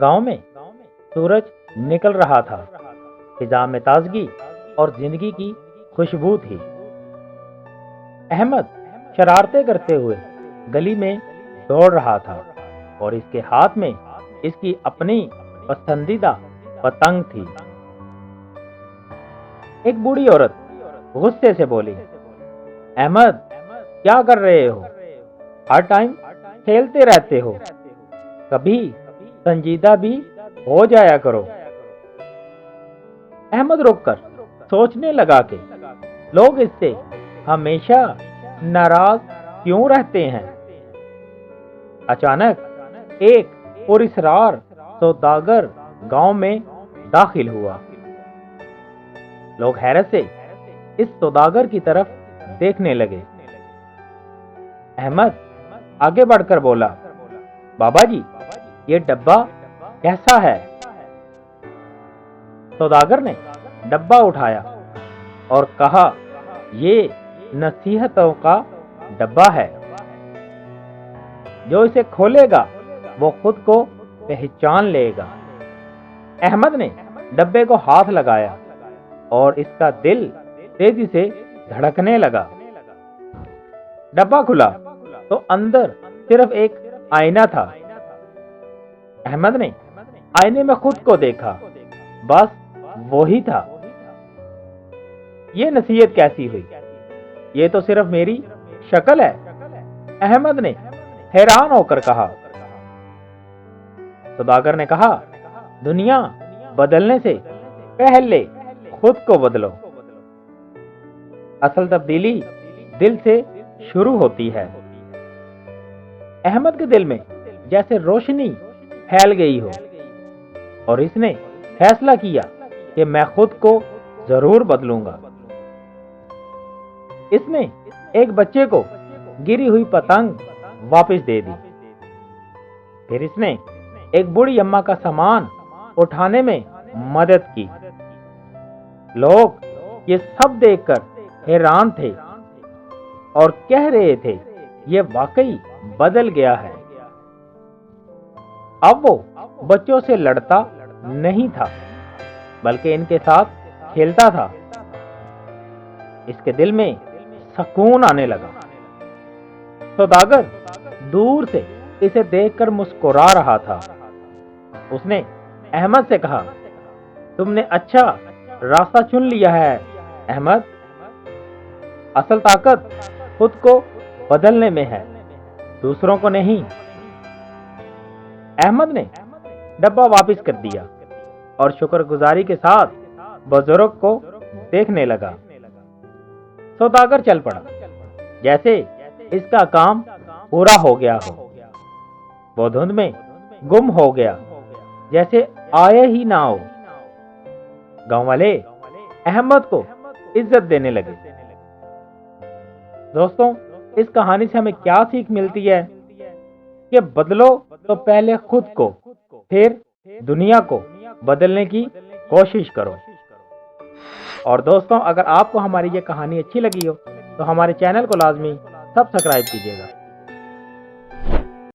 گاؤں میں سورج نکل رہا تھا، فضا میں تازگی اور زندگی کی خوشبو تھی۔ احمد شرارتیں کرتے ہوئے گلی میں دوڑ رہا تھا اور اس کے ہاتھ میں اس کی اپنی پسندیدہ پتنگ تھی۔ ایک بوڑھی عورت غصے سے بولی، احمد کیا کر رہے ہو؟ ہر ٹائم کھیلتے رہتے ہو، کبھی سنجیدہ بھی ہو جایا کرو۔ احمد رک کر سوچنے لگا کہ لوگ اس سے ہمیشہ ناراض کیوں رہتے ہیں۔ اچانک ایک پراسرار سوداگر گاؤں میں داخل ہوا۔ لوگ حیرت سے اس سوداگر کی طرف دیکھنے لگے۔ احمد آگے بڑھ کر بولا، بابا جی یہ ڈبہ کیسا ہے؟ سوداگر نے ڈبہ اٹھایا اور کہا، یہ نصیحتوں کا ڈبہ ہے، جو اسے کھولے گا وہ خود کو پہچان لے گا۔ احمد نے ڈبے کو ہاتھ لگایا اور اس کا دل تیزی سے دھڑکنے لگا۔ ڈبہ کھلا تو اندر صرف ایک آئینہ تھا۔ احمد نے آئینے میں خود کو دیکھا، بس وہی تھا۔ یہ نصیحت کیسی ہوئی؟ یہ تو صرف میری شکل ہے، احمد نے حیران ہو کر کہا۔ سوداگر نے کہا، دنیا بدلنے سے پہلے خود کو بدلو۔ اصل تبدیلی دل سے شروع ہوتی ہے۔ احمد کے دل میں جیسے روشنی پھیل گئی ہو اور اس نے فیصلہ کیا کہ میں خود کو ضرور بدلوں گا۔ اس نے ایک بچے کو گری ہوئی پتنگ واپس دے دی۔ پھر اس نے ایک بوڑھی اماں کا سامان اٹھانے میں مدد کی۔ لوگ یہ سب دیکھ کر حیران تھے اور کہہ رہے تھے، یہ واقعی بدل گیا ہے۔ اب وہ بچوں سے لڑتا نہیں تھا بلکہ ان کے ساتھ کھیلتا تھا۔ اس کے دل میں سکون آنے لگا۔ سوداگر دور سے اسے دیکھ کر مسکرا رہا تھا۔ اس نے احمد سے کہا، تم نے اچھا راستہ چن لیا ہے احمد۔ اصل طاقت خود کو بدلنے میں ہے، دوسروں کو نہیں۔ احمد نے ڈبہ واپس کر دیا اور شکر گزاری کے ساتھ بزرگ کو دیکھنے لگا۔ سوداگر چل پڑا جیسے اس کا کام پورا ہو گیا ہو۔ وہ دھند میں گم ہو گیا جیسے آئے ہی نہ ہو۔ گاؤں والے احمد کو عزت دینے لگے۔ دوستوں، اس کہانی سے ہمیں کیا سیکھ ملتی ہے کہ بدلو تو پہلے خود کو، پھر دنیا کو بدلنے کی کوشش کرو۔ اور دوستوں، اگر آپ کو ہماری یہ کہانی اچھی لگی ہو تو ہمارے چینل کو لازمی سبسکرائب کیجیے گا۔